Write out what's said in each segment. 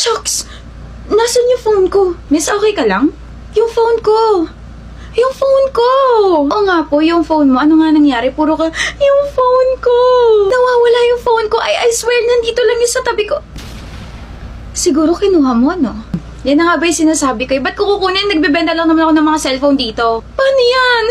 Shucks! Nasaan yung phone ko? Miss, okay ka lang? Yung phone ko! Yung phone ko! Oo nga po, yung phone mo. Ano nga nangyari? Puro ka, yung phone ko! Nawawala yung phone ko. I swear, nandito lang yung sa tabi ko. Siguro kinuha mo, no? Yan na nga ba yung sinasabi ko? Ba't ko kukunin? Nagbebenta lang naman ako ng mga cellphone dito. Paano yan?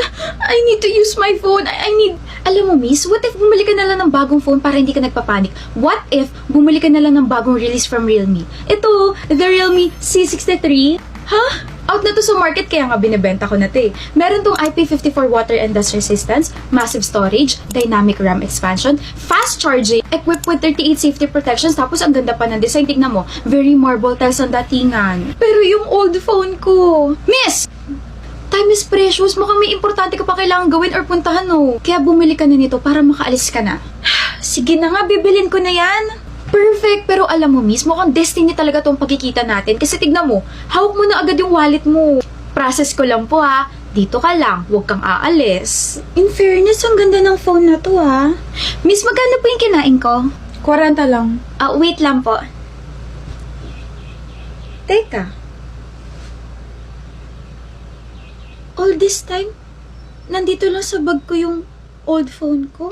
I need to use my phone. I need... Alam mo, miss, what if bumili ka na lang ng bagong phone para hindi ka nagpapanik? What if bumili ka na lang ng bagong release from Realme? Ito, the Realme C63. Ha? Out na to sa market kaya nga binibenta ko na to eh. Meron tong IP54 water and dust resistance, massive storage, dynamic RAM expansion, fast charging, equipped with 38 safety protections, tapos ang ganda pa ng design. Tignan mo, very marble tiles ang datingan. Pero yung old phone ko, miss! Time is precious. Mukhang may importante ka pa kailangan gawin or puntahan, no? Kaya bumili ka na nito para makaalis ka na. Sige na nga, bibilin ko na yan. Perfect! Pero alam mo, miss, mukhang destiny talaga tong pagkikita natin. Kasi tignan mo, hawak mo na agad yung wallet mo. Process ko lang po ha. Dito ka lang, huwag kang aalis. In fairness, ang ganda ng phone na to ha. Miss, magkano po yung kinain ko? 40 lang. Wait lang po. Teka. All this time, nandito lang sa bag ko yung old phone ko?